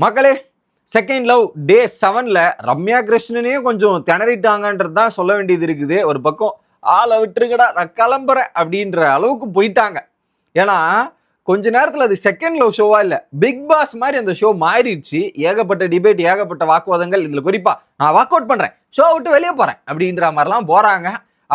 மக்களே, second love டே 7ல ரம்யா கிருஷ்ணனே கொஞ்சம் திணறிட்டாங்கன்றது தான் சொல்ல வேண்டியது இருக்குது. ஒரு பக்கம் ஆளை விட்டுருக்கடா நான் கிளம்புறேன் அப்படின்ற அளவுக்கு போயிட்டாங்க. ஏன்னா கொஞ்ச நேரத்தில் அது செகண்ட் லவ் ஷோவா இல்லை, பிக் பாஸ் மாதிரி அந்த ஷோ மாறிடுச்சு. ஏகப்பட்ட டிபேட், ஏகப்பட்ட வாக்குவாதங்கள். இதில் குறிப்பாக நான் வாக் அவுட் பண்ணுறேன், ஷோ விட்டு வெளியே போகிறேன் அப்படின்ற மாதிரிலாம் போகிறாங்க.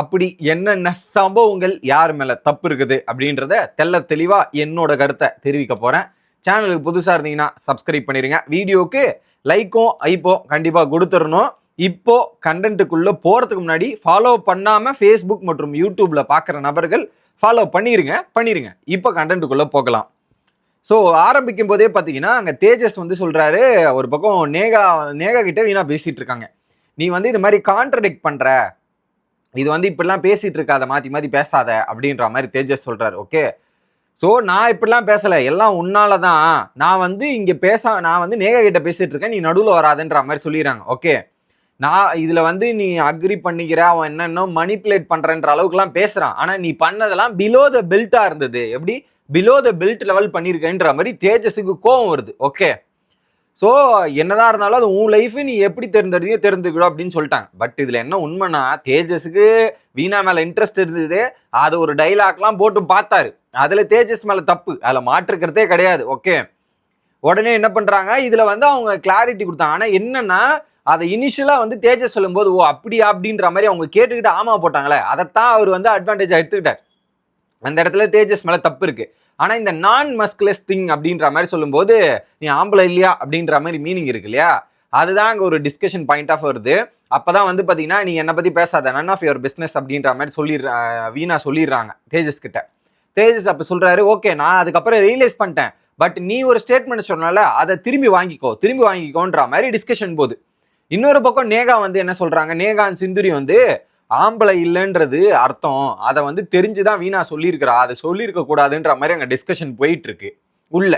அப்படி என்னென்ன சம்பவங்கள், யார் மேலே தப்பு இருக்குது அப்படின்றத தெல்ல தெளிவாக என்னோட கருத்தை தெரிவிக்க போகிறேன். சேனலுக்கு புதுசாக இருந்தீங்கன்னா சப்ஸ்கிரைப் பண்ணிடுங்க. வீடியோவுக்கு லைக்கும் ஐப்போ கண்டிப்பாக கொடுத்துடணும். இப்போ கண்டென்ட்டுக்குள்ளே போகிறதுக்கு முன்னாடி ஃபாலோ பண்ணாமல் ஃபேஸ்புக் மற்றும் யூடியூப்பில் பார்க்குற நபர்கள் ஃபாலோ பண்ணிடுங்க. இப்போ கண்டென்ட்டுக்குள்ளே போகலாம். ஸோ ஆரம்பிக்கும் போதே பார்த்தீங்கன்னா அங்கே தேஜஸ் வந்து சொல்கிறாரு, ஒரு பக்கம் நேகா கிட்டே வீணா பேசிகிட்டு இருக்காங்க. நீ வந்து இது மாதிரி கான்ட்ரடிக்ட் பண்ணுற, இது வந்து இப்படிலாம் பேசிகிட்டு இருக்காத, மாற்றி பேசாத அப்படின்ற மாதிரி தேஜஸ் சொல்கிறாரு. ஓகே, ஸோ நான் இப்படிலாம் பேசலை, எல்லாம் உன்னால தான். நான் வந்து நேகா கிட்ட பேசிட்டு இருக்கேன், நீ நடுவில் வராதுன்ற மாதிரி சொல்லிடுறாங்க. ஓகே, நான் இதில் வந்து நீ அக்ரி பண்ணிக்கிற, அவன் என்னென்ன மணிப்புலேட் பண்ணுறன்ற அளவுக்குலாம் பேசுகிறான். ஆனால் நீ பண்ணதெல்லாம் பிலோ த பெல்ட்டாக இருந்தது. எப்படி பிலோ த பெல்ட் லெவல் பண்ணியிருக்கேன்ற மாதிரி தேஜஸுக்கு கோவம் வருது. ஓகே, ஸோ என்னதான் இருந்தாலும் அது உன் லைஃபு, நீ எப்படி தெரிஞ்சுக்கணும் அப்படின்னு சொல்லிட்டாங்க. பட் இதில் என்ன உண்மைன்னா, தேஜஸுக்கு வீணா மேலே இன்ட்ரெஸ்ட் இருந்தது. அது ஒரு டைலாக்லாம் போட்டு பார்த்தாரு. அதில் தேஜஸ் மேலே தப்பு, அதில் மாற்றுக்கிறதே கிடையாது. ஓகே, உடனே என்ன பண்ணுறாங்க, இதில் வந்து அவங்க கிளாரிட்டி கொடுத்தாங்க. ஆனால் என்னன்னா, அதை இனிஷியலாக வந்து தேஜஸ் சொல்லும்போது ஓ அப்படியா அப்படின்ற மாதிரி அவங்க கேட்டுக்கிட்டு ஆமா போட்டாங்களே, அதைத்தான் அவர் வந்து அட்வான்டேஜாக எடுத்துக்கிட்டார். அந்த இடத்துல தேஜஸ் மேலே தப்பு இருக்கு. ஆனால் இந்த நான் மஸ்குலஸ் திங் அப்படின்ற மாதிரி சொல்லும்போது நீ ஆம்பளை இல்லையா அப்படின்ற மாதிரி மீனிங் இருக்கு இல்லையா, அதுதான் அங்கே ஒரு டிஸ்கஷன் பாயிண்ட் ஆஃப் வருது. அப்போதான் வந்து பார்த்தீங்கன்னா நீ என்னை பற்றி பேசாத, நன் ஆஃப் யுவர் பிஸ்னஸ் அப்படின்ற மாதிரி வீணா சொல்லிடுறாங்க தேஜஸ் கிட்ட. தேஜஸ் அப்போ சொல்கிறாரு, ஓகே நான் அதுக்கப்புறம் ரியலைஸ் பண்ணிட்டேன், பட் நீ ஒரு ஸ்டேட்மெண்ட் சொன்னால அதை திரும்பி வாங்கிக்கோன்ற மாதிரி டிஸ்கஷன் போகுது. இன்னொரு பக்கம் நேகா வந்து என்ன சொல்கிறாங்க, நேகா சிந்துரி வந்து ஆம்பளை இல்லைன்றது அர்த்தம், அதை வந்து தெரிஞ்சுதான் வீணா சொல்லியிருக்கிறா, அதை சொல்லியிருக்க கூடாதுன்ற மாதிரி அங்கே டிஸ்கஷன் போயிட்டு இருக்கு உள்ள.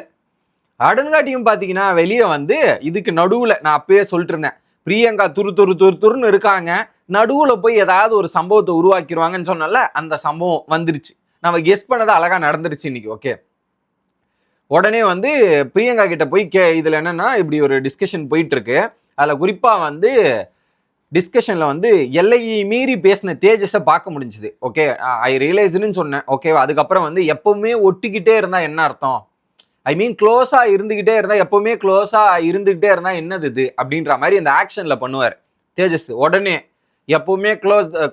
அடுங்காட்டியும் பார்த்தீங்கன்னா வெளியே வந்து இதுக்கு நடுவில் நான் அப்பயே சொல்லிட்டு இருந்தேன், பிரியங்கா துருன்னு இருக்காங்க, நடுவில் போய் ஏதாவது ஒரு சம்பவத்தை உருவாக்கிடுவாங்கன்னு சொன்னால அந்த சம்பவம் வந்துருச்சு. நம்ம கெஸ் பண்ணது அழகாக நடந்துருச்சு இன்னைக்கு. ஓகே, உடனே வந்து பிரியங்கா கிட்ட போய் இதில் என்னன்னா இப்படி ஒரு டிஸ்கஷன் போயிட்டு இருக்கு. அதில் குறிப்பாக வந்து டிஸ்கஷனில் வந்து எல்லையை மீறி பேசின தேஜஸை பார்க்க முடிஞ்சுது. ஓகே, ஐ ரியலைஸ்ன்னு சொன்னேன். ஓகேவா, அதுக்கப்புறம் வந்து எப்பவுமே ஒட்டிக்கிட்டே இருந்தால் என்ன அர்த்தம், ஐ மீன் க்ளோஸாக இருந்துக்கிட்டே இருந்தால், எப்பவுமே க்ளோஸாக இருந்துக்கிட்டே இருந்தால் என்னது இது அப்படின்ற மாதிரி அந்த ஆக்ஷனில் பண்ணுவார் தேஜஸ். உடனே எப்பவுமே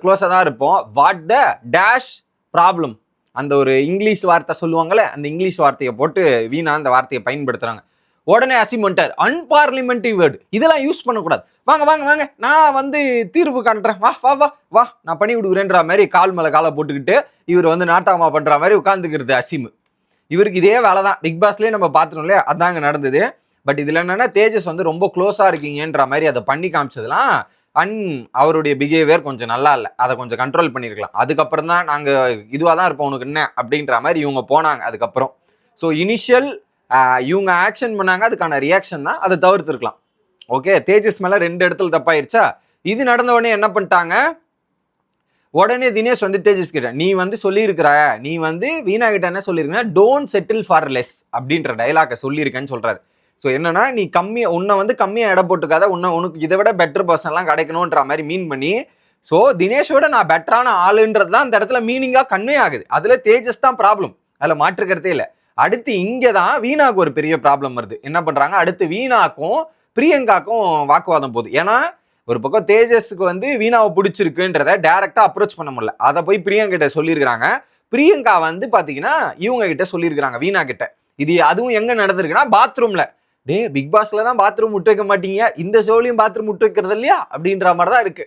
க்ளோஸாக தான் இருப்போம், வாட் த டேஷ் ப்ராப்ளம், அந்த ஒரு இங்கிலீஷ் வார்த்தை சொல்லுவாங்களே, அந்த இங்கிலீஷ் வார்த்தையை போட்டு வீணா அந்த வார்த்தையை பயன்படுத்துகிறாங்க. உடனே அசிமெண்டர் அன்பார்லிமெண்ட்ரி வேர்டு, இதெல்லாம் யூஸ் பண்ணக்கூடாது, வாங்க நான் வந்து தீர்வு காண்றேன், வா நான் பண்ணி விடுகிறேன்ற மாதிரி கால் மேலே காலை போட்டுக்கிட்டு இவர் வந்து நாட்டாமா பண்ணுற மாதிரி உட்காந்துக்கிறது அசிமு. இவருக்கு இதே வேலை தான் பிக் பாஸ்லேயே நம்ம பார்த்துட்டோம் இல்லையா, அதாங்க நடந்தது. பட் இதில் என்னென்னா தேஜஸ் வந்து ரொம்ப க்ளோஸாக இருக்கீங்கன்ற மாதிரி அதை பண்ணி காமிச்சதுலாம் அவருடைய பிஹேவியர் கொஞ்சம் நல்லா இல்லை, அதை கொஞ்சம் கண்ட்ரோல் பண்ணியிருக்கலாம். அதுக்கப்புறம் தான் நாங்கள் இதுவாக தான் இருப்போம் உனக்கு என்ன அப்படின்ற மாதிரி இவங்க போனாங்க அதுக்கப்புறம். ஸோ இனிஷியல் இவங்க ஆக்ஷன் பண்ணாங்க, அதுக்கான ரியாக்ஷன் தான், அதை தவிர்த்துருக்கலாம். ஓகே, தேஜஸ் மேலே 2 இடத்துல தப்பாயிருச்சா. இது நடந்த உடனே என்ன பண்ணிட்டாங்க, உடனே தினேஷ் வந்து தேஜஸ் கிட்ட நீ வந்து சொல்லியிருக்கிற, நீ வந்து வீணா கிட்ட என்ன சொல்லியிருக்கா, டோன்ட் செட்டில் ஃபார் லெஸ் அப்படின்ற டைலாக்கை சொல்லியிருக்கேன்னு சொல்கிறாரு. ஸோ என்னன்னா, நீ உன்னை வந்து கம்மியாக இடம் போட்டுக்காத, உனக்கு இதை விட பெட்டர் பர்சன்லாம் கிடைக்கணுன்ற மாதிரி மீன் பண்ணி, ஸோ தினேஷோட நான் பெட்டரான ஆளுன்றது தான் அந்த இடத்துல மீனிங்காக கன்வே ஆகுது. அதில் தேஜஸ் தான் ப்ராப்ளம், அதில் மாற்றுக்கிறதே இல்லை. அடுத்து இங்கே தான் வீணாக்கு ஒரு பெரிய ப்ராப்ளம் வருது. என்ன பண்ணுறாங்க, அடுத்து வீணாக்கும் பிரியங்காக்கும் வாக்குவாதம் போகுது. ஏன்னா ஒரு பக்கம் தேஜஸுக்கு வந்து வீணாவை பிடிச்சிருக்குன்றத டைரக்டாக அப்ரோச் பண்ண முடியல, அதை போய் பிரியங்கா கிட்ட சொல்லியிருக்கிறாங்க. பிரியங்கா வந்து பார்த்தீங்கன்னா இவங்க கிட்ட சொல்லியிருக்கிறாங்க வீணா கிட்ட. இது அதுவும் எங்கே நடந்திருக்குன்னா பாத்ரூமில். பிக் பாஸ்ல தான் பாத்ரூம் விட்டு வைக்க மாட்டீங்க, இந்த ஷோலையும் பாத்ரூம் விட்டு வைக்கிறது இல்லையா அப்படின்ற மாதிரி தான் இருக்கு.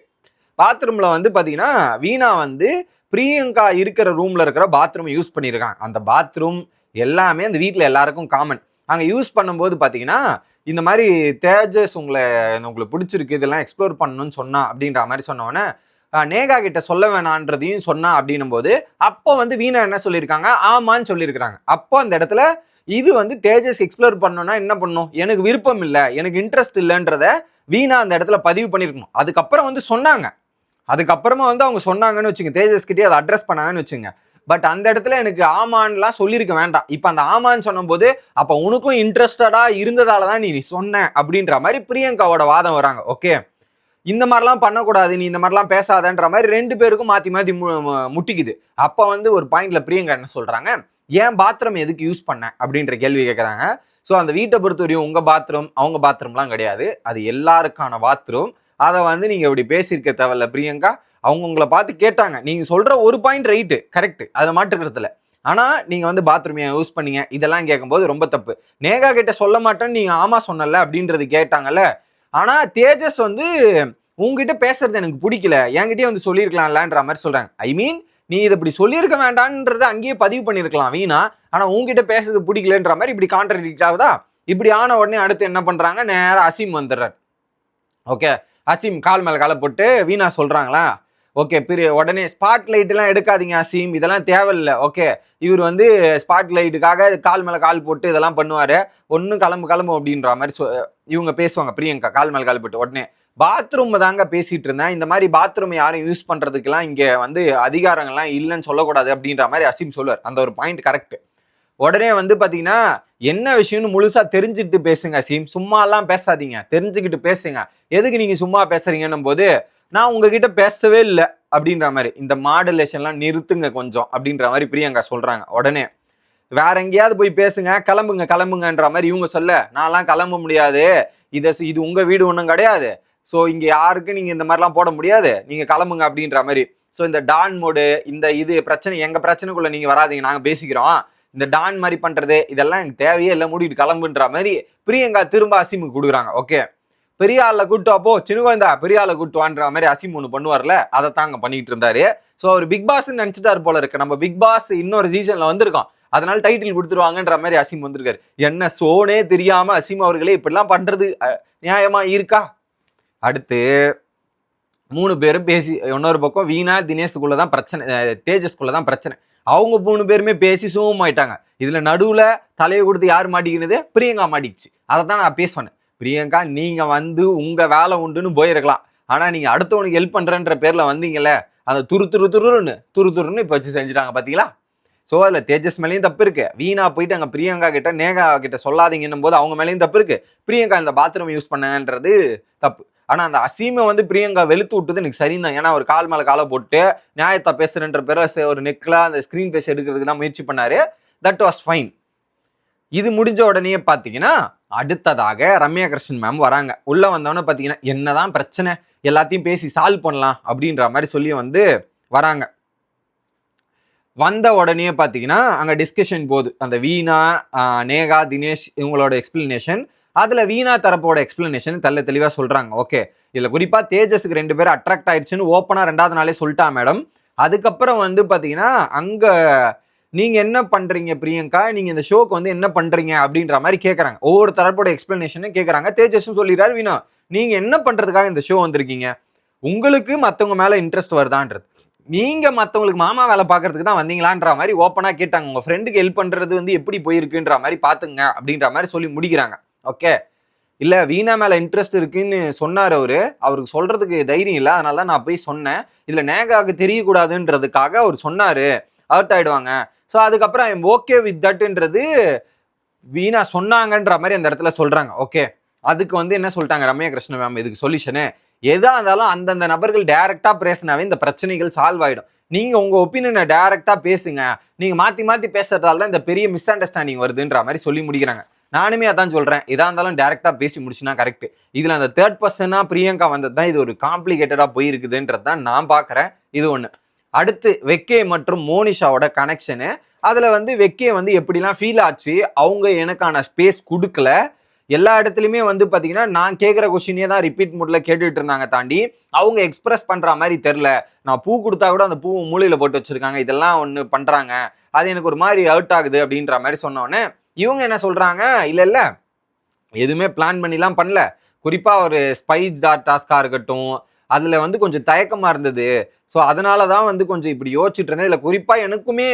பாத்ரூமில் வந்து பார்த்தீங்கன்னா வீணா வந்து பிரியங்கா இருக்கிற ரூமில் இருக்கிற பாத்ரூம் யூஸ் பண்ணியிருக்காங்க. அந்த பாத்ரூம் எல்லாமே அந்த வீட்டில் எல்லாருக்கும் காமன். அங்கே யூஸ் பண்ணும்போது பார்த்தீங்கன்னா இந்த மாதிரி தேஜஸ் உங்களுக்கு பிடிச்சிருக்கு, இதெல்லாம் எக்ஸ்ப்ளோர் பண்ணணும்னு சொன்னா அப்படின்ற மாதிரி சொன்னோன்னே நேகா கிட்ட சொல்ல வேணான்றதையும் சொன்னா அப்படின்னும் போது அப்போ வந்து வீணா என்ன சொல்லியிருக்காங்க, ஆமான்னு சொல்லியிருக்கிறாங்க. அப்போ அந்த இடத்துல இது வந்து தேஜஸ் எக்ஸ்ப்ளோர் பண்ணணும்னா என்ன பண்ணும், எனக்கு விருப்பம் இல்லை, எனக்கு இன்ட்ரெஸ்ட் இல்லைன்றத வீணா அந்த இடத்துல பதிவு பண்ணியிருக்கணும். அதுக்கப்புறம் வந்து சொன்னாங்க, அதுக்கப்புறமா வந்து அவங்க சொன்னாங்கன்னு வச்சுங்க, தேஜஸ் கிட்டே அதை அட்ரஸ் பண்ணாங்கன்னு வச்சுங்க, பட் அந்த இடத்துல எனக்கு ஆமான்லாம் சொல்லியிருக்க வேண்டாம். இப்ப அந்த ஆமான்னு சொன்னும் போது அப்ப உனக்கும் இன்ட்ரெஸ்டடா இருந்ததாலதான் நீ சொன்ன அப்படின்ற மாதிரி பிரியங்காவோட வாதம் வராங்க. ஓகே, இந்த மாதிரிலாம் பண்ணக்கூடாது, நீ இந்த மாதிரிலாம் பேசாதன்ற மாதிரி 2 பேருக்கும் மாத்தி மாத்தி முட்டிக்குது. அப்ப வந்து ஒரு பாயிண்ட்ல பிரியங்கா என்ன சொல்றாங்க, ஏன் பாத்ரூம் எதுக்கு யூஸ் பண்ண அப்படின்ற கேள்வி கேட்கறாங்க. ஸோ அந்த வீட்டை பொறுத்தவரையும் உங்க பாத்ரூம் அவங்க பாத்ரூம்லாம் கிடையாது, அது எல்லாருக்கான பாத்ரூம். அதை வந்து நீங்க இப்படி பேசியிருக்க தேவையில்ல பிரியங்கா. அவங்க உங்களை பார்த்து கேட்டாங்க, நீங்க சொல்ற ஒரு பாயிண்ட் ரைட்டு, கரெக்ட், அதை மாற்றுக்கிறதுல. ஆனா நீங்க வந்து பாத்ரூம் யூஸ் பண்ணீங்க இதெல்லாம் கேட்கும்போது ரொம்ப தப்பு. நேகா கிட்ட சொல்ல மாட்டேன்னு நீங்க ஆமா சொன்னல அப்படின்றது கேட்டாங்கல்ல. ஆனா தேஜஸ் வந்து உங்ககிட்ட பேசுறது எனக்கு பிடிக்கல, என்கிட்டயே வந்து சொல்லியிருக்கலாம்லன்ற மாதிரி சொல்றாங்க. ஐ மீன் நீ இதை இப்படி சொல்லியிருக்க வேண்டாம்ன்றத அங்கேயே பதிவு பண்ணியிருக்கலாம் வீணா. ஆனா உங்ககிட்ட பேசுறது பிடிக்கலன்ற மாதிரி இப்படி கான்ட்ராடிக்ட் ஆகுதா. இப்படி ஆன உடனே அடுத்து என்ன பண்றாங்க, நேரம் அசீம் வந்துடுறாரு. ஓகே, அசீம் கால் மேல காலை போட்டு வீணா சொல்றாங்களா, ஓகே உடனே ஸ்பாட் லைட் எல்லாம் எடுக்காதீங்க அசீம், இதெல்லாம் தேவையில்லை. ஓகே, இவர் வந்து ஸ்பாட் லைட்டுக்காக கால் மேல கால் போட்டு இதெல்லாம் பண்ணுவாரு, ஒன்னும் கிளம்பு அப்படின்ற மாதிரி இவங்க பேசுவாங்க. பிரியங்கா கால் மேல கால் போட்டு உடனே பாத்ரூம் தாங்க பேசிட்டு இருந்தேன், இந்த மாதிரி பாத்ரூம் யாரும் யூஸ் பண்றதுக்கெல்லாம் இங்க வந்து அதிகாரங்கள்லாம் இல்லைன்னு சொல்லக்கூடாது அப்படின்ற மாதிரி அசீம் சொல்லுவார். அந்த ஒரு பாயிண்ட் கரெக்ட். உடனே வந்து பாத்தீங்கன்னா என்ன விஷயம்னு முழுசா தெரிஞ்சுட்டு பேசுங்க அசீம், சும்மா எல்லாம் பேசாதீங்க, தெரிஞ்சுக்கிட்டு பேசுங்க. எதுக்கு நீங்க சும்மா பேசுறீங்கன்னும் போது நான் உங்ககிட்ட பேசவே இல்லை அப்படின்ற மாதிரி, இந்த மாடுலேஷன்லாம் நிறுத்துங்க கொஞ்சம் அப்படின்ற மாதிரி பிரியங்கா சொல்றாங்க. உடனே வேற எங்கேயாவது போய் பேசுங்க, கிளம்புங்கன்ற மாதிரி இவங்க சொல்ல, நான்லாம் கிளம்ப முடியாது, இது உங்க வீடு ஒன்றும் கிடையாது, ஸோ இங்க யாருக்கு நீங்க இந்த மாதிரிலாம் போட முடியாது, நீங்க கிளம்புங்க அப்படின்ற மாதிரி. ஸோ இந்த டான் மோடு, இந்த இது பிரச்சனை, எங்க பிரச்சனைக்குள்ள நீங்க வராதிங்க, நாங்க பேசிக்கிறோம், இந்த டான் மாதிரி பண்றது இதெல்லாம் எனக்கு தேவையே இல்லை, மூடிட்டு கிளம்புன்ற மாதிரி பிரியங்கா திரும்ப அசீமுக்கு கொடுக்குறாங்க. ஓகே, பெரிய ஆள்ல கூட்டு அப்போ சின்ன குழந்தா பெரிய ஆளை கூட்டுவான்ற மாதிரி அசீம் ஒன்று பண்ணுவார்ல, அதை தாங்க பண்ணிட்டு இருந்தாரு. ஸோ அவர் பிக் பாஸ் நினைச்சிட்டாரு போல இருக்கு, நம்ம பிக் பாஸ் இன்னொரு சீசன்ல வந்திருக்கோம், அதனால டைட்டில் கொடுத்துருவாங்கன்ற மாதிரி அசீம் வந்திருக்காரு. என்ன சோனே தெரியாம அசீம் அவர்களே இப்படிலாம் பண்றது நியாயமா இருக்கா? அடுத்து 3 பேரும் பேசி, இன்னொரு பக்கம் வீணா தினேஷ்குள்ளதான் பிரச்சனை, தேஜஸ்குள்ளதான் பிரச்சனை. அவங்க 3 பேருமே பேசி சூமாயிட்டாங்க. இதுல நடுவுல தலையை கொடுத்து யார் மாட்டிக்கினது, பிரியங்கா மாட்டிக்கிச்சு. அதை தான் நான் பேசுவேன். பிரியங்கா நீங்க வந்து உங்க வேலை உண்டுன்னு போயிருக்கலாம், ஆனா நீங்க அடுத்தவனுக்கு ஹெல்ப் பண்றன்ற பேர்ல வந்தீங்கல்ல, அந்த துருன்னு இப்ப வச்சு செஞ்சுட்டாங்க பாத்தீங்களா. ஸோ அதுல தேஜஸ் மேலேயும் தப்பு இருக்கு, வீணா போயிட்டு அங்க பிரியங்கா கிட்ட நேகா கிட்ட சொல்லாதீங்கன்னும் போது அவங்க மேலேயும் தப்பு இருக்கு, பிரியங்கா இந்த பாத்ரூம் யூஸ் பண்ணன்றது தப்பு. ஆனா அந்த அசீமை வந்து பிரியங்கா வெளுத்து விட்டது எனக்கு சரிதான். ஏன்னா ஒரு கால் மேல காலை போட்டு நியாயத்தை பேசுறன்ற பேர ஒரு நெக்ல அந்த ஸ்கிரீன் பேஸ் எடுக்கிறதுக்கு தான் முயற்சி பண்ணாரு. That was fine. இது முடிஞ்ச உடனே பாத்தீங்கன்னா அடுத்ததாக ரம்யா கிருஷ்ணன் மேம் வராங்க. உள்ள வந்தவொடனே பாத்தீங்கன்னா என்னதான் பிரச்சனை எல்லாத்தையும் பேசி சால்வ் பண்ணலாம் அப்படின்ற மாதிரி சொல்லி வந்து வராங்க. வந்த உடனே பாத்தீங்கன்னா அங்க டிஸ்கஷன் போகுது, அந்த வீணா நேகா தினேஷ் இவங்களோட எக்ஸ்பிளனேஷன். அதுல வீணா தரப்போட எக்ஸ்பிளனேஷன் தெளிவா சொல்றாங்க. ஓகே, இதுல குறிப்பா தேஜஸுக்கு 2 பேரும் அட்ராக்ட் ஆயிடுச்சுன்னு ஓப்பனா 2வது நாளே சொல்லிட்டா மேடம். அதுக்கப்புறம் வந்து பாத்தீங்கன்னா அங்க நீங்க என்ன பண்றீங்க பிரியங்கா, நீங்க இந்த ஷோக்கு வந்து என்ன பண்றீங்க அப்படின்ற மாதிரி கேட்கறாங்க. ஒவ்வொரு தரப்போட எக்ஸ்பிளனேஷன் கேட்கறாங்க. தேஜஸும் சொல்லிடுறாரு, வீணா நீங்க என்ன பண்றதுக்காக இந்த ஷோ வந்திருக்கீங்க, உங்களுக்கு மத்தவங்க மேல இன்ட்ரெஸ்ட் வருதான்றது, நீங்க மத்தவங்களுக்கு மாமா வேலை பாக்குறதுக்கு தான் வந்தீங்களான்ற மாதிரி ஓப்பனா கேட்டாங்க. உங்க ஃப்ரெண்டுக்கு ஹெல்ப் பண்றது வந்து எப்படி போயிருக்குன்ற மாதிரி பாத்துங்க அப்படின்ற மாதிரி சொல்லி முடிக்கிறாங்க. ஓகே, இல்ல வீணா மேல இன்ட்ரெஸ்ட் இருக்குன்னு சொன்னார் அவருக்கு சொல்றதுக்கு தைரியம் இல்லை, அதனால தான் நான் போய் சொன்னேன், இதுல நேகாவுக்கு தெரியக்கூடாதுன்றதுக்காக அவர் சொன்னாரு, ஹர்ட் ஆயிடுவாங்க. ஸோ அதுக்கப்புறம் ஐ எம் ஓகே வித் தட்ன்றது வீணா சொன்னாங்கன்ற மாதிரி அந்த இடத்துல சொல்றாங்க. ஓகே, அதுக்கு வந்து என்ன சொல்லிட்டாங்க ரம்யா கிருஷ்ணன் மேம், இதுக்கு சொல்யூஷனு எதா இருந்தாலும் அந்தந்த நபர்கள் டைரக்டா பேசினாவே இந்த பிரச்சனைகள் சால்வ் ஆயிடும். நீங்க உங்க ஒப்பீனியனை டைரக்டா பேசுங்க, நீங்க மாத்தி மாத்தி பேசுறதால தான் இந்த பெரிய மிஸ் அண்டர்ஸ்டாண்டிங் வருதுன்ற மாதிரி சொல்லி முடிக்கிறாங்க. நானுமே அதான் சொல்றேன், எதா இருந்தாலும் டைரக்டா பேசி முடிச்சுனா கரெக்ட். இதுல அந்த 3rd பர்சனா பிரியங்கா வந்தது தான் இது ஒரு காம்ப்ளிகேட்டடா போயிருக்குதுன்றது தான் நான் பாக்குறேன். இது ஒண்ணு. அடுத்து வெக்கே மற்றும் மோனிஷாவோட கனெக்ஷனு. அதுல வந்து வெக்கே வந்து எப்படிலாம் ஃபீல் ஆச்சு, அவங்க எனக்கான ஸ்பேஸ் கொடுக்கல, எல்லா இடத்துலையுமே வந்து பாத்தீங்கன்னா நான் கேட்குற கொஸ்டினே தான் ரிப்பீட் மூட்ல கேட்டுட்டு இருந்தாங்க, தாண்டி அவங்க எக்ஸ்பிரஸ் பண்ற மாதிரி தெரில. நான் பூ கொடுத்தா கூட அந்த பூ மூலையில போட்டு வச்சிருக்காங்க, இதெல்லாம் ஒன்று பண்றாங்க, அது எனக்கு ஒரு மாதிரி அவுட் ஆகுது அப்படின்ற மாதிரி சொன்னோன்னே இவங்க என்ன சொல்றாங்க, இல்ல எதுவுமே பிளான் பண்ணிலாம் பண்ணல, குறிப்பா ஒரு ஸ்பைஸ் டாஸ்கா இருக்கட்டும் அதுல வந்து கொஞ்சம் தயக்கமா இருந்தது, ஸோ அதனாலதான் வந்து கொஞ்சம் இப்படி யோசிச்சுட்டு இருந்தேன். இதுல குறிப்பா எனக்குமே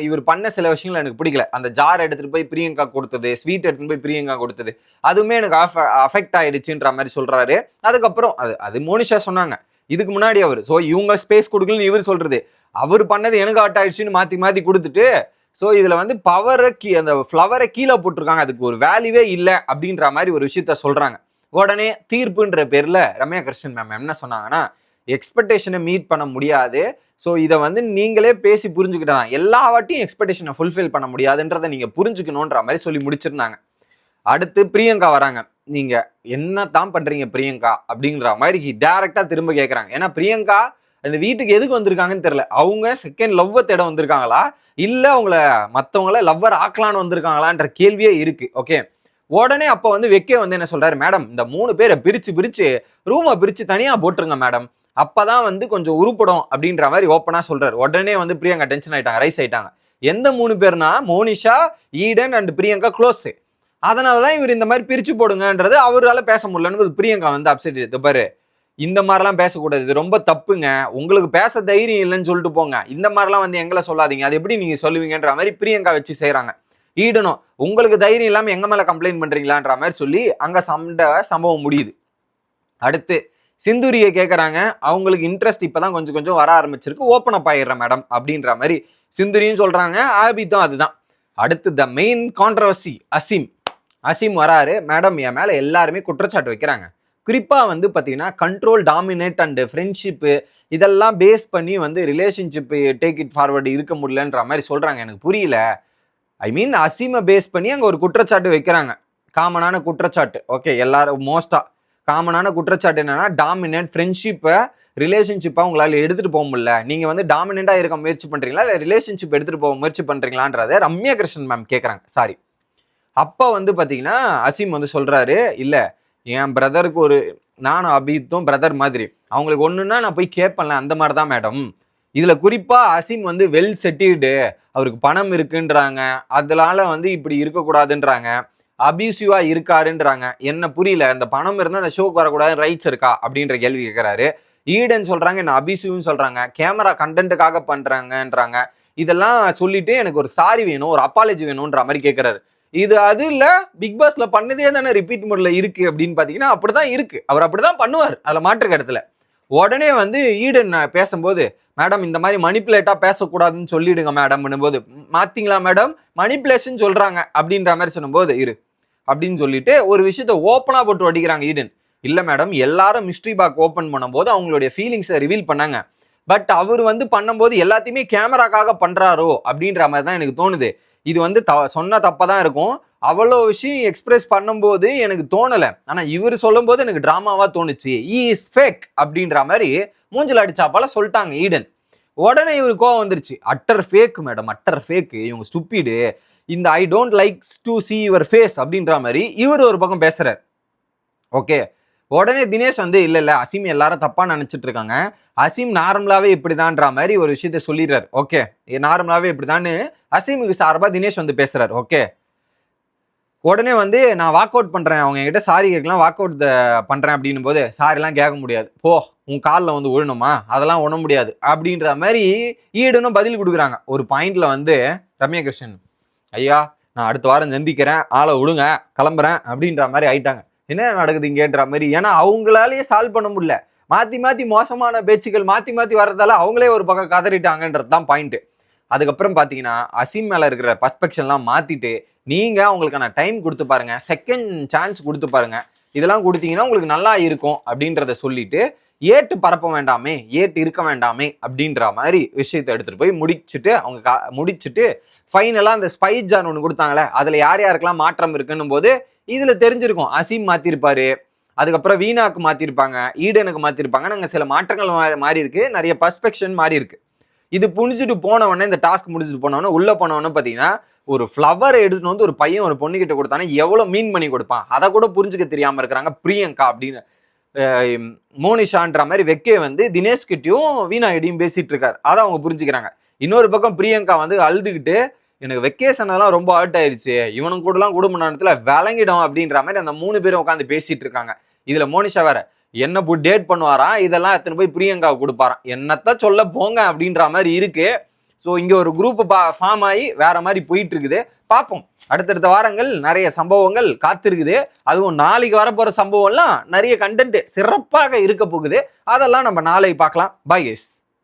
இவர் பண்ண சில விஷயங்கள் எனக்கு பிடிக்கல. அந்த ஜார் எடுத்துட்டு போய் பிரியங்கா கொடுத்தது, ஸ்வீட் எடுத்துட்டு போய் பிரியங்கா கொடுத்தது, அதுவுமே எனக்கு அஃபெக்ட் ஆயிடுச்சுன்ற மாதிரி சொல்றாரு. அதுக்கப்புறம் அது மோனிஷா சொன்னாங்க இதுக்கு முன்னாடி அவர், ஸோ இவங்க ஸ்பேஸ் கொடுக்கலன்னு இவர் சொல்றது, அவர் பண்ணது எனக்கு ஹார்ட் ஆயிடுச்சுன்னு மாத்தி மாத்தி கொடுத்துட்டு, ஸோ இதுல வந்து அந்த ஃப்ளவரை கீழே போட்டிருக்காங்க, அதுக்கு ஒரு வேல்யூவே இல்லை அப்படின்ற மாதிரி ஒரு விஷயத்த சொல்றாங்க. உடனே தீர்ப்புன்ற பேர்ல ரம்யா கிருஷ்ணன் மேம் என்ன சொன்னாங்கன்னா, எக்ஸ்பெக்டேஷனை மீட் பண்ண முடியாது, ஸோ இதை வந்து நீங்களே பேசி புரிஞ்சுக்கிட்டான், எல்லா வாட்டியும் எக்ஸ்பெக்டேஷனை ஃபுல்ஃபில் பண்ண முடியாதுன்றதை நீங்க புரிஞ்சுக்கணுன்ற மாதிரி சொல்லி முடிச்சிருந்தாங்க. அடுத்து பிரியங்கா வராங்க. நீங்க என்ன தான் பண்றீங்க பிரியங்கா அப்படின்ற மாதிரி டைரக்டா திரும்ப கேட்கறாங்க. ஏன்னா பிரியங்கா அந்த வீட்டுக்கு எதுக்கு வந்திருக்காங்கன்னு தெரியல. அவங்க செகண்ட் லவ்வை தேட வந்திருக்காங்களா, இல்ல அவங்கள மத்தவங்கள லவ்வர் ஆக்கலான்னு வந்திருக்காங்களான்ற கேள்வியே இருக்கு. ஓகே, உடனே அப்ப வந்து வெக்கே வந்து என்ன சொல்றாரு, மேடம் இந்த 3 பேரை பிரிச்சு ரூமை பிரிச்சு தனியா போட்டுருங்க மேடம், அப்பதான் வந்து கொஞ்சம் உருப்படும் அப்படின்ற மாதிரி ஓப்பனா சொல்றாரு. உடனே வந்து பிரியங்கா டென்ஷன் ஆயிட்டாங்க, ரைஸ் ஆயிட்டாங்க. எந்த 3 பேர்னா Monisha, Eden and Priyanka close. அதனாலதான் இவர் இந்த மாதிரி பிரிச்சு போடுங்கன்றது அவரால் பேச முடியலன்னு பிரியங்கா வந்து அப்செட். பாரு, இந்த மாதிரிலாம் பேசக்கூடாது, இது ரொம்ப தப்புங்க, உங்களுக்கு பேச தைரியம் இல்லைன்னு சொல்லிட்டு போங்க, இந்த மாதிரிலாம் வந்து எங்களை சொல்லாதீங்க, அது எப்படி நீங்க சொல்லுவீங்கன்ற மாதிரி பிரியங்கா வச்சு செய்யறாங்க. ஈடனும் உங்களுக்கு தைரியம் இல்லாம எங்க மேல கம்ப்ளைண்ட் பண்றீங்களான்ற மாதிரி சொல்லி அங்க சம்பவம் முடியுது. அடுத்து சிந்துரியை கேட்கறாங்க, அவங்களுக்கு இன்ட்ரெஸ்ட் இப்பதான் கொஞ்சம் கொஞ்சம் வர ஆரம்பிச்சிருக்கு, ஓப்பன் அப் ஆயிடுறேன் மேடம் அப்படின்ற மாதிரி சிந்துரியும் சொல்றாங்க, ஆபித்தும் அதுதான். அடுத்து த மெயின் கான்ட்ரவர்சி, அசீம் வராரு. மேடம் என் மேல எல்லாருமே குற்றச்சாட்டு வைக்கிறாங்க, குறிப்பா வந்து பாத்தீங்கன்னா கண்ட்ரோல், டாமினேட் அண்ட் ஃப்ரெண்ட்ஷிப்பு இதெல்லாம் பேஸ் பண்ணி வந்து ரிலேஷன்ஷிப் டேக் இட் ஃபார்வர்டு இருக்க முடியலன்ற மாதிரி சொல்றாங்க. எனக்கு புரியல, ஐ மீன் அசீமை பேஸ் பண்ணி அங்க ஒரு குற்றச்சாட்டு வைக்கிறாங்க, காமனான குற்றச்சாட்டு. ஓகே, எல்லாரும் மோஸ்டா காமனான குற்றச்சாட்டு என்னன்னா, டாமினேட் ஃப்ரெண்ட்ஷிப்பை ரிலேஷன்ஷிப்பா உங்களால எடுத்துட்டு போக முடியல, நீங்க வந்து டாமினேட்டா இருக்க முயற்சி பண்றீங்களா இல்ல ரிலேஷன்ஷிப் எடுத்துட்டு போக முயற்சி பண்றீங்களான்றத ரம்யா கிருஷ்ணன் மேம் கேட்கறாங்க. சாரி, அப்ப வந்து பாத்தீங்கன்னா அசீம் வந்து சொல்றாரு, இல்ல என் பிரதருக்கு நானும் அபித்தும் பிரதர் மாதிரி, அவங்களுக்கு ஒண்ணுன்னா நான் போய் கேட்பேன்ல, அந்த மாதிரி தான் மேடம். இதுல குறிப்பா அசீம் வந்து வெல் செட்டில்டு, அவருக்கு பணம் இருக்குன்றாங்க, அதனால வந்து இப்படி இருக்கக்கூடாதுன்றாங்க, அபியூசிவா இருக்காருன்றாங்க. என்ன புரியல, அந்த பணம் இருந்தா அந்த ஷோக்கு வரக்கூடாது ரைட்ஸ் இருக்கா அப்படின்ற கேள்வி கேட்கிறாரு. ஈடன் சொல்றாங்க என்ன அபியூசிவ்னு சொல்றாங்க, கேமரா கண்டென்ட்டுக்காக பண்றாங்கன்றாங்க. இதெல்லாம் சொல்லிட்டு எனக்கு ஒரு சாரி வேணும், ஒரு அப்பாலஜி வேணும்ன்ற மாதிரி கேட்கிறாரு. இது அது இல்ல, பிக் பாஸ்ல பண்ணதே தானே ரிப்பீட் மோட்ல இருக்கு அப்படின்னு பாத்தீங்கன்னா அப்படிதான் இருக்கு, அவர் அப்படிதான் பண்ணுவார், அதுல மாற்று இடத்துல. உடனே வந்து ஈடன் பேசும்போது, மேடம் இந்த மாதிரி மணிப்புலேட்டா பேசக்கூடாதுன்னு சொல்லிடுங்க மேடம் போது, மாத்தீங்களா மேடம், மணிப்புலேஷன் சொல்றாங்க அப்படின்ற மாதிரி சொல்லும்போது இரு அப்படின்னு சொல்லிட்டு ஒரு விஷயத்த ஓப்பனா போட்டு அடிக்கிறாங்க ஈடன். இல்ல மேடம், எல்லாரும் மிஸ்ட்ரி பாக் ஓப்பன் பண்ணும்போது அவங்களுடைய ஃபீலிங்ஸை ரிவீல் பண்ணாங்க, பட் அவர் வந்து பண்ணும்போது எல்லாத்தையுமே கேமராக்காக பண்றாரோ அப்படின்ற மாதிரி தான் எனக்கு தோணுது. இது வந்து சொன்ன தப்பதான் இருக்கும், அவ்வளோ விஷயம் எக்ஸ்பிரஸ் பண்ணும்போது எனக்கு தோணல, ஆனா இவர் சொல்லும் போது எனக்கு டிராமாவா தோணுச்சு, இஸ் ஃபேக் அப்படின்ற மாதிரி மூஞ்சில் அடிச்சாப்பால சொல்லிட்டாங்க ஈடன். உடனே இவர் கோவம் வந்துருச்சு, utter fake madam, utter fake, இவங்க ஸ்டூபிடு, இந்த I don't like to see your face அப்படின்ற மாதிரி இவர் ஒரு பக்கம் பேசுறாரு. ஓகே, உடனே தினேஷ் வந்து இல்ல அசீம் எல்லாரும் தப்பா நினைச்சிட்டு இருக்காங்க, அசீம் நார்மலாவே இப்படிதான்ற மாதிரி ஒரு விஷயத்த சொல்லிடுறாரு. ஓகே, நார்மலாவே இப்படிதான்னு அசீமுக்கு சார்பா தினேஷ் வந்து பேசுறாரு. ஓகே, உடனே வந்து நான் வாக் அவுட் பண்றேன், அவங்க என்கிட்ட சாரி கேட்கலாம், வாக் அவுட் பண்றேன் அப்படின்னும் போது, சாரிலாம் கேட்க முடியாது, போ உன் காலில் வந்து விழணுமா, அதெல்லாம் ஒண்ண முடியாது அப்படின்ற மாதிரி ஈடனும் பதில் கொடுக்குறாங்க. ஒரு பாயிண்ட்ல வந்து ரம்யா கிருஷ்ணன், ஐயா நான் அடுத்த வாரம் சந்திக்கிறேன், ஆளை விடுங்க கிளம்புறேன் அப்படின்ற மாதிரி ஆயிட்டாங்க. என்ன நடக்குது இங்கன்ற மாதிரி, ஏன்னா அவங்களாலேயே சால்வ் பண்ண முடியல, மாத்தி மோசமான பேச்சுக்கள் மாத்தி வர்றதால அவங்களே ஒரு பக்கம் கதறிட்டாங்கன்றது தான் பாயிண்ட். அதுக்கப்புறம் பாத்தீங்கன்னா அசீம் மேல இருக்கிற பர்ஸ்பெக்ஷன்லாம் மாத்திட்டு நீங்க அவங்களுக்கான டைம் கொடுத்து பாருங்க, செகண்ட் சான்ஸ் கொடுத்து பாருங்க, இதெல்லாம் கொடுத்தீங்கன்னா உங்களுக்கு நல்லா இருக்கும் அப்படின்றத சொல்லிட்டு ஏட்டு பரப்ப வேண்டாமே, ஏட்டு இருக்க வேண்டாமே அப்படின்ற மாதிரி விஷயத்தை எடுத்துட்டு போய் முடிச்சுட்டு ஃபைனலா அந்த ஸ்பைஸ் ஜார் ஒன்று கொடுத்தாங்களே, அதுல யார் யாருக்கெல்லாம் மாற்றம் இருக்குன்னும் போது இதுல தெரிஞ்சிருக்கும், அசீம் மாத்திருப்பாரு, அதுக்கப்புறம் வீணாக்கு மாத்திருப்பாங்க, ஈடனுக்கு மாத்திருப்பாங்க, நாங்க சில மாற்றங்கள் மாறி இருக்கு, நிறைய பர்ஸ்பெக்ஷன் மாறி இருக்கு. இது புரிஞ்சுட்டு போனவொடனே, இந்த டாஸ்க் முடிச்சுட்டு போனவொடனே உள்ள போனவொடனே பாத்தீங்கன்னா ஒரு ஃப்ளவர் எடுத்துட்டு வந்து ஒரு பையன் ஒரு பொண்ணு கிட்ட கொடுத்தானே எவ்வளவு மீன் பண்ணி கொடுப்பான், அதை கூட புரிஞ்சுக்க தெரியாம இருக்கிறாங்க பிரியங்கா அப்படின்னு மோனிஷான்ற மாதிரி வெக்கே வந்து தினேஷ் கிட்டையும் வீணா கிட்டையும் பேசிட்டு இருக்காரு, அதை அவங்க புரிஞ்சுக்கிறாங்க. இன்னொரு பக்கம் பிரியங்கா வந்து அழுதுகிட்டு எனக்கு வெக்கேஷன் எல்லாம் ரொம்ப ஹர்ட் ஆயிடுச்சு, இவனுக்கு கூட எல்லாம் குடும்ப நேரத்துல விளங்கிடும் அப்படின்ற மாதிரி அந்த 3 பேரும் உட்காந்து பேசிட்டு இருக்காங்க. இதுல மோனிஷா வேற என்ன போய் டேட் பண்ணுவாராம், இதெல்லாம் எத்தனை போய் பிரியங்கா கொடுப்பாராம், என்னத்த சொல்ல போங்க அப்படின்ற மாதிரி இருக்கு. ஸோ இங்க ஒரு குரூப் ஃபார்ம் ஆகி வேற மாதிரி போயிட்டு இருக்குது. பார்ப்போம், அடுத்தடுத்த வாரங்கள் நிறைய சம்பவங்கள் காத்திருக்குது, அதுவும் நாளைக்கு வரப்போற சம்பவம்லாம் நிறைய கண்டென்ட் சிறப்பாக இருக்க போகுது, அதெல்லாம் நம்ம நாளை பார்க்கலாம். Bye guys.